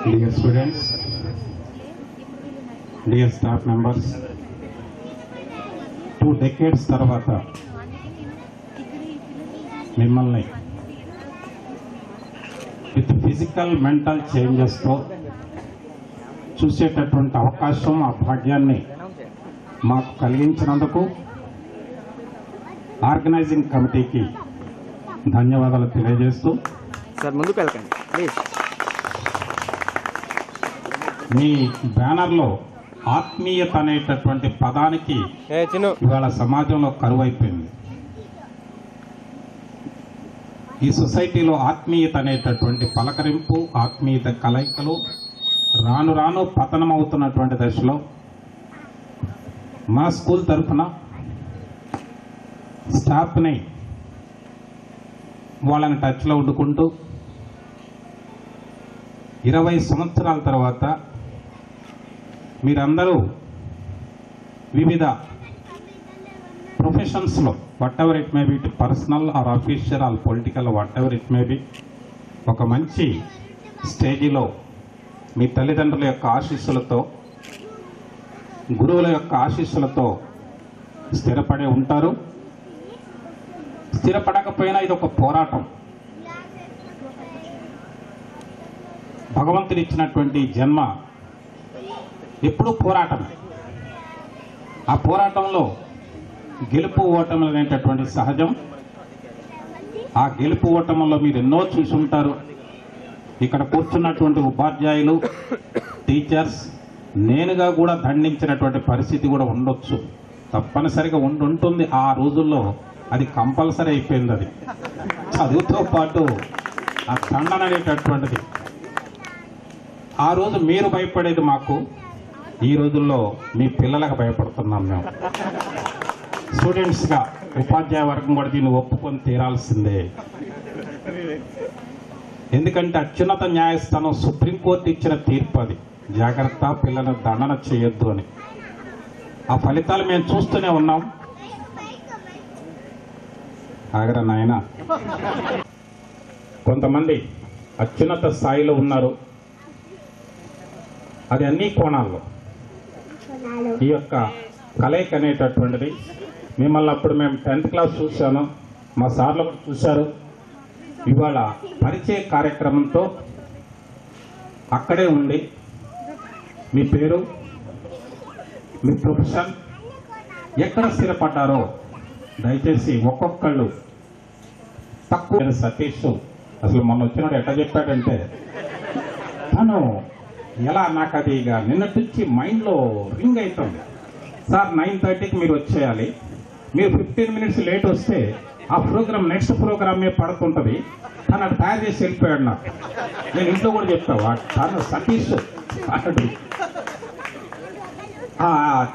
Dear students, dear staff members, 2 decades తర్వాత మిమ్మల్ని with physical mental చేంజెస్తో చూసేటటువంటి అవకాశం ఆ భాగ్యాన్ని మాకు కలిగించినందుకు ఆర్గనైజింగ్ కమిటీకి ధన్యవాదాలు తెలియజేస్తూ సార్ ముందుకు వెళ్ళకండి ప్లీజ్. మీ బ్యానర్లో ఆత్మీయత అనేటటువంటి పదానికి ఇవాళ సమాజంలో కరువైపోయింది. ఈ సొసైటీలో ఆత్మీయత అనేటటువంటి పలకరింపు, ఆత్మీయత కలయికలు రాను రాను పతనం అవుతున్నటువంటి దశలో మా స్కూల్ తరఫున స్టాఫ్ని వాళ్ళని టచ్లో వండుకుంటూ 20 సంవత్సరాల తర్వాత మీరందరూ వివిధ ప్రొఫెషన్స్లో whatever it may be, personal or official or political, whatever it may be, ఒక మంచి స్టేజిలో మీ తల్లిదండ్రుల యొక్క ఆశీస్సులతో, గురువుల యొక్క ఆశీస్సులతో స్థిరపడి ఉంటారు. స్థిరపడకపోయినా ఇది ఒక పోరాటం. భగవంతుడు ఇచ్చినటువంటి జన్మ ఎప్పుడూ పోరాటమే. ఆ పోరాటంలో గెలుపు ఓటములు అనేటటువంటి సహజం. ఆ గెలుపు ఓటముల్లో మీరు ఎన్నో చూసి ఉంటారు. ఇక్కడ కూర్చున్నటువంటి ఉపాధ్యాయులు, టీచర్స్, నేనుగా కూడా దండించినటువంటి పరిస్థితి కూడా ఉండొచ్చు, తప్పనిసరిగా ఉంటుంది. ఆ రోజుల్లో అది కంపల్సరీ అయిపోయింది. అది చదువుతో పాటు ఆ దండన అనేటటువంటిది. ఆ రోజు మీరు భయపడేది మాకు, ఈ రోజుల్లో మీ పిల్లలకు భయపడుతున్నాం మేము. స్టూడెంట్స్గా ఉపాధ్యాయ వర్గం కూడా దీన్ని ఒప్పుకొని తీరాల్సిందే. ఎందుకంటే అత్యున్నత న్యాయస్థానం సుప్రీంకోర్టు ఇచ్చిన తీర్పు అది. జాగ్రత్త, పిల్లలను దండన చేయొద్దు అని. ఆ ఫలితాలు మేము చూస్తూనే ఉన్నాం. ఆగరా నాయన. కొంతమంది అత్యున్నత స్థాయిలో ఉన్నారు. అది అన్ని కోణాల్లో ఈ యొక్క కలయిక అనేటటువంటిది. మిమ్మల్ని అప్పుడు మేము 10th క్లాస్ చూశాను, మా సార్లు కూడా చూశారు. ఇవాళ పరిచయ కార్యక్రమంతో అక్కడే ఉండి మీ పేరు, మీ ప్రొఫెషన్, ఎక్కడ స్థిరపడ్డారో దయచేసి ఒక్కొక్కళ్ళు తక్కువ. సతీష్ అసలు మొన్న వచ్చినాడు ఎట్లా చెప్పాడంటే, తను ఎలా నాకు అది ఇక నిన్నటి నుంచి మైండ్లో రింగ్ అవుతుంది. సార్ 9:30కి మీరు వచ్చేయాలి, మీరు 15 minutes లేట్ వస్తే ఆ ప్రోగ్రామ్ నెక్స్ట్ ప్రోగ్రామే పడుతుంటుంది. తను అది తయారు చేసి వెళ్ళిపోయాడు. నాకు నేను ఇంట్లో కూడా చెప్తావా తను సతీష్ అన్నాడు.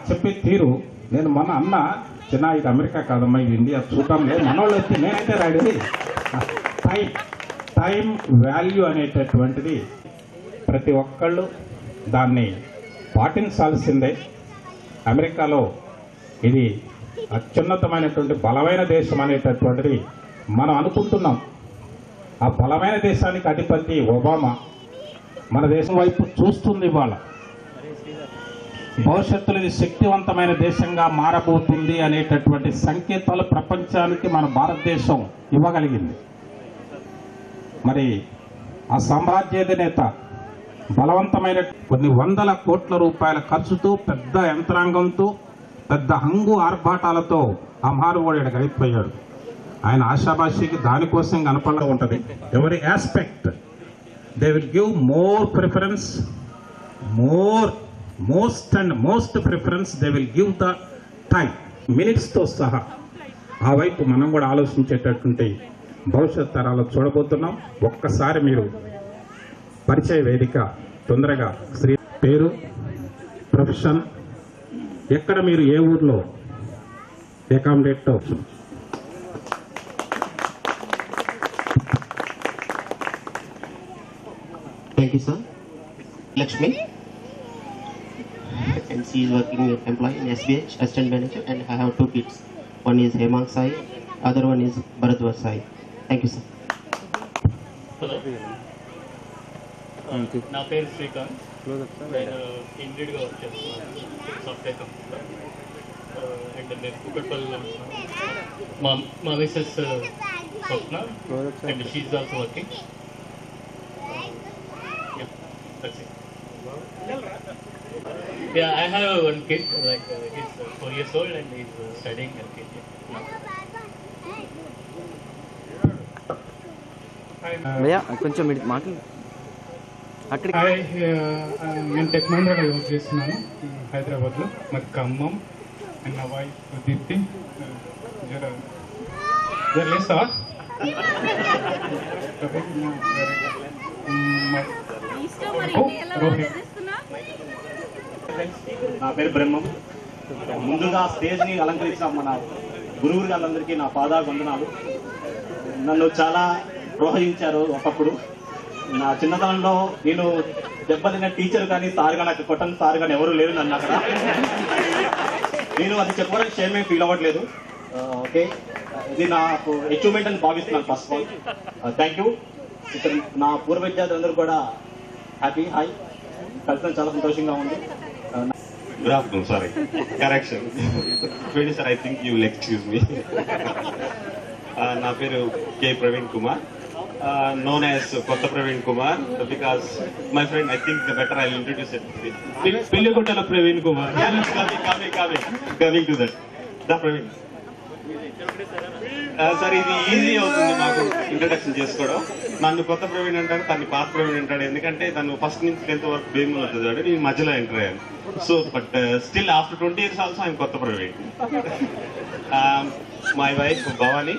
చెప్పే తీరు నేను మొన్న అన్న, చిన్న ఇది అమెరికా కాదమ్మా, ఇది ఇండియా, చూద్దాం లేదు మనోళ్ళు వస్తే నేనైతే రాడేది. టైం వాల్యూ అనేటటువంటిది ప్రతి ఒక్కళ్ళు దాన్ని పాటించాల్సిందే. అమెరికాలో ఇది అత్యున్నతమైనటువంటి బలమైన దేశం అనేటటువంటిది మనం అనుకుంటున్నాం. ఆ బలమైన దేశానికి అధిపతి ఒబామా మన దేశం వైపు చూస్తుంది. ఇవాళ భవిష్యత్తులో ఇది శక్తివంతమైన దేశంగా మారబోతుంది అనేటటువంటి సంకేతాలు ప్రపంచానికి మన భారతదేశం ఇవ్వగలిగింది. మరి ఆ సామ్రాజ్యాధినేత బలవంతమైన కొన్ని 100 కోట్ల రూపాయల ఖర్చుతో, పెద్ద యంత్రాంగంతో, పెద్ద హంగు ఆర్భాటాలతో ఆ మారువాడు గడిపోయాడు. ఆయన ఆశాభాషికి దానికోసం కనపడ ఉంటుంది. ఎవరి aspect they will give more preference, most preference they will give the time, మినిట్స్తో సహా. ఆ వైపు మనం కూడా ఆలోచించేటటువంటి భవిష్యత్ తరాలు చూడబోతున్నాం. ఒక్కసారి మీరు పరిచయ వేదిక తొందరగా శ్రీ పేరు, ప్రొఫెషన్, ఎక్కడ మీరు ఏ ఊర్లో అకామిడేట్ అవచ్చు. Thank you, sir. Lakshmi, and she is working employee in SBH, assistant manager, and I have 2 kids. One is Hemang Sai, other one is Bharadwaj Sai. Thank you, sir. నా పేరు Srikanth. Close up sir. నేను ఇండిడ్గా work చేస్తున్నాను software కంపెనీలో. And నేను కుక్కట్పల్లిలో ఉంటున్నాను. మా missus Swapna close up sir. And she also working. Yeah, I have one kid, like he's 4 years old and he's studying LKG. భయ్యా కొంచెం మాటలు అక్కడికి. హాయ్, నేను టెక్ మహీంద్రాలో వర్క్ చేస్తున్నాను హైదరాబాద్లో. మరి ఖమ్మం అండ్ నా వైఫ్ దీప్తి. జర్లేసా రోహిత్. నా పేరు బ్రహ్మం. ముందుగా స్టేజ్ని అలంకరించిన మన గురువురు గారందరికీ నా పాదాభివందనాలు. నన్ను చాలా ప్రోత్సహించారు. ఒకప్పుడు నా చిన్నతనంలో నేను దెబ్బతిన్న టీచర్ కానీ సార్గా నాకు కొట్టని సార్ కానీ ఎవరు లేరు నన్ను అక్కడ. నేను అది చెప్పడానికి షేమే ఫీల్ అవ్వట్లేదు. ఓకే, ఇది నాకు అచీవ్మెంట్ అని భావిస్తున్నాను. First of all thank you. ఇక్కడ నా పూర్వ విద్యార్థులందరూ కూడా హ్యాపీ. హాయ్, కలిసిన చాలా సంతోషంగా ఉంది. Good afternoon, sorry. Correction. Really, sir, I think you will excuse me. నా పేరు K Praveen Kumar, known as Kotta Praveen Kumar, because my friend, I think better I'll introduce it. Pillikotala Praveen Kumar. Coming to that. Da Praveen. Sir, ఇది easy అవుతుంది మాకు introduction చేసుకోవడం. నన్ను కొత్త ప్రవీణ్ అంటారు, తను పాత ప్రవీణ్ అంటాడు. ఎందుకంటే తను ఫస్ట్ నుంచి 10th వరకు భీములు అవుతుంది, నేను మధ్యలో ఎంటర్ అయ్యాను. So but still after 20 years also I'm Kotta Praveen. My wife Bhavani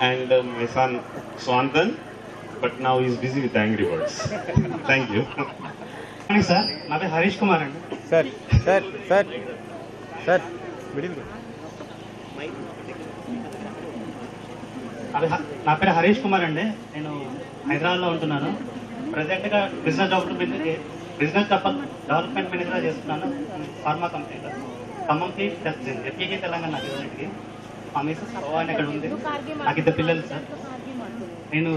and my son Swanthan, but now is busy with angry birds. Thank you. Sir, నా పేరు హరీష్ కుమార్ అండి. Sir sir sir sir middle. నా పేరు హరీష్ కుమార్ అండి. నేను హైదరాబాద్లో ఉంటున్నాను. ప్రజెంట్గా బిజినెస్ డెవలప్మెంట్ మేనేజర్గా చేస్తున్నాను ఫార్మా కంపెనీలో. ఖమ్మంకి ఎప్పటికీ తెలంగాణ నాకు ఇవ్వడానికి. మా మిస్సెస్ భవాని అక్కడ ఉంది. నాకు ఇద్దరు పిల్లలు సార్. నేను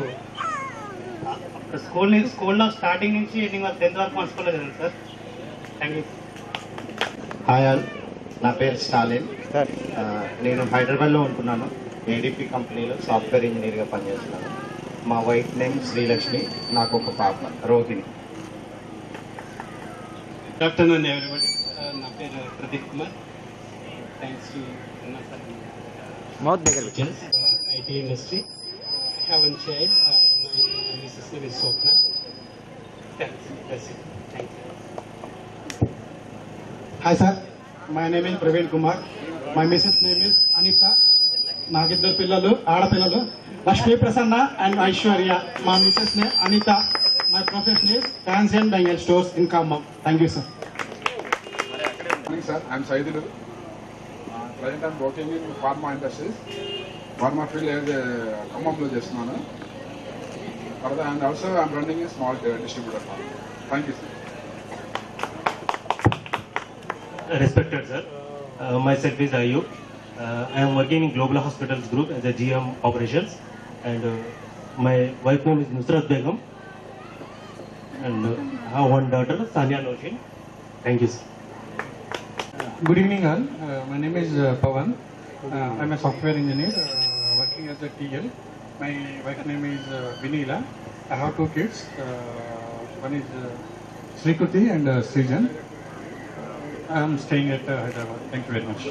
స్కూల్లో స్టార్టింగ్ నుంచి ఎండింగ్ వరకు 10th వరకు మా స్కూల్లో చదివాను sir. Thank you. Hi all, నా పేరు స్టాలిన్. సార్ నేను హైదరాబాద్లో ఉంటున్నాను. ఏడీపీ కంపెనీలో సాఫ్ట్వేర్ ఇంజనీర్గా పనిచేస్తున్నాను. మా వైఫ్ నేమ్ శ్రీలక్ష్మి, నాకు ఒక పాప రోహిణి. Good afternoon, everybody. నా పేరు Pradeep Kumar. Thanks to mouth దగ్గర IT industry. I have one child. My Mrs. name is Swapna. Thanks. That's it. Thank you. Hi sir, my name is Praveen Kumar. My missus name is Anitha. నాకిద్దరు పిల్లలు, ఆడపిల్లలు, Lakshmi Prasanna and Aishwarya. మా missus name Anitha. My profession is fancy and bangle stores in Khammam. Thank you sir. Morning, sir. I'm Saidulu. Present I'm working in pharma industries. Pharma field as a Khammamlo చేస్తున్నాను. Further, and also I'm running a small distributor farm. Thank you, sir. Respected sir, myself is Ayub. I am working in Global Hospitals Group as a GM operations, and my wife name is Nusrat Begum, and I have one daughter, Sanya Noshin. Thank you, sir. Good evening all. My name is Pawan. I'm a software engineer working as a TL. My wife name is Vinila. I have 2 kids. One is Srikuti and Srijan. I am staying at Hyderabad. Thank you very much.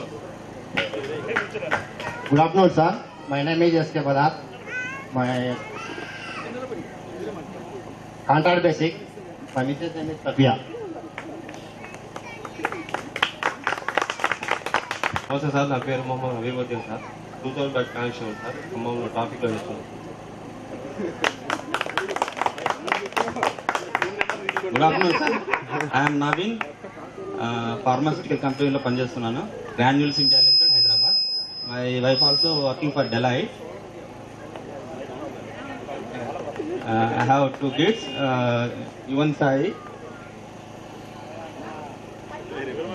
Good afternoon sir, my name is SK Padarth. My contract basic. My missus name is Safiya. నమస్తే sir, నా పేరు Mohammed Habibuddin sir. 2000 back connection sir. ఖమ్మంలో ట్రాఫిక్లో చేస్తున్నాను. Good afternoon sir, I'm Naveen. Pharmaceutical కంపెనీలో పనిచేస్తున్నాను, Granules India limited, Hyderabad. My wife also working for Deloitte. I have 2 kids, Yuvan Sai.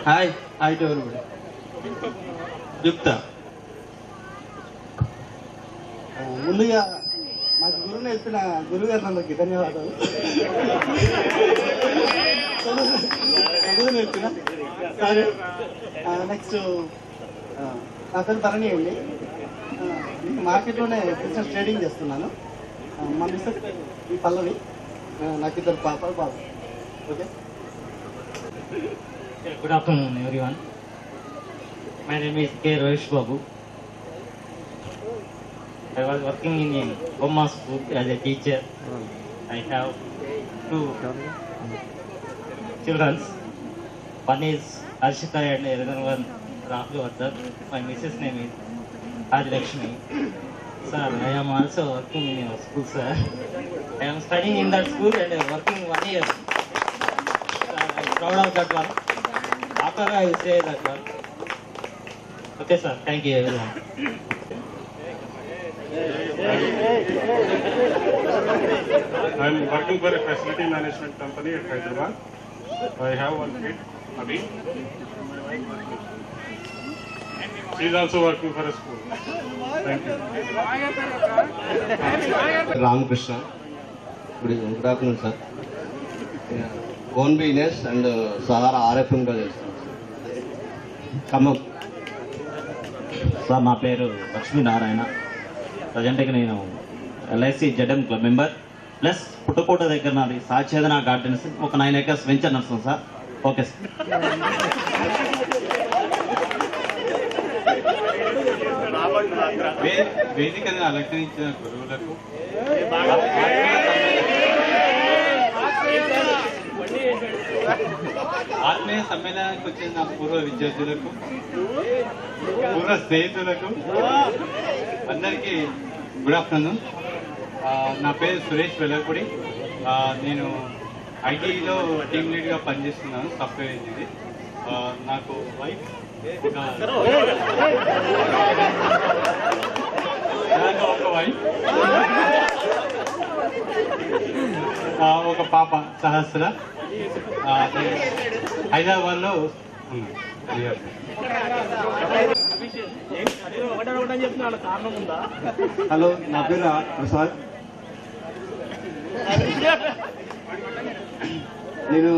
Hi to everybody. Yukta. ముందుగా మాకు గురువు నేర్పిన గురువు గారికి ధన్యవాదాలు. చదువు నేర్పిన సరే. నెక్స్ట్ నా పేరు భరణి అండి. మార్కెట్లోనే బిజినెస్ ట్రేడింగ్ చేస్తున్నాను. మా మిస్సెస్ ఈ పల్లవి, నాకు ఇద్దరు పాప బాబు. Okay. Good afternoon, everyone. My name is K. Royesh Babu. I was working in Bomma School as a teacher. I have 2 children. One is Arshita and another one Rahul Vardhan. My missus name is Adilakshmi. Sir, I am also working in your school, sir. I am studying in that school and working 1 year. Sir, I am proud of that one. After I will say that one. Okay, sir. Thank you, everyone. I am working for a facility management company at Hyderabad. I have one kid, Abhi. She is also working for a school. Thank you. Ramakrishna. Good afternoon, sir. Own business and Sahara RFM లో చేస్తాను. Khammam. Sir, నా పేరు లక్ష్మీనారాయణ. ప్రజెంట్గా నేను LIC ZM club member plus Puttakota దగ్గర నాది సాచేదన gardens ఒక 9 acres venture నడుస్తుంది సార్. Okay sir. వేదికను అలంకరించిన గురువులకు, ఆత్మీయ సమ్మేళనానికి వచ్చిన నా పూర్వ విద్యార్థులకు, పూర్వ స్నేహితులకు అందరికీ గుడ్ ఆఫ్టర్నూన్. నా పేరు సురేష్ వెల్లపూడి. నేను ఐటీలో టీమ్ లీడ్గా పనిచేస్తున్నాను, సాఫ్ట్వేర్ ఇంజనీర్. నాకు వైఫ్ ఒక వైఫ్, ఒక పాప సహస్ర. హైదరాబాద్లో హలో, నా పేరు ప్రసాద్. నేను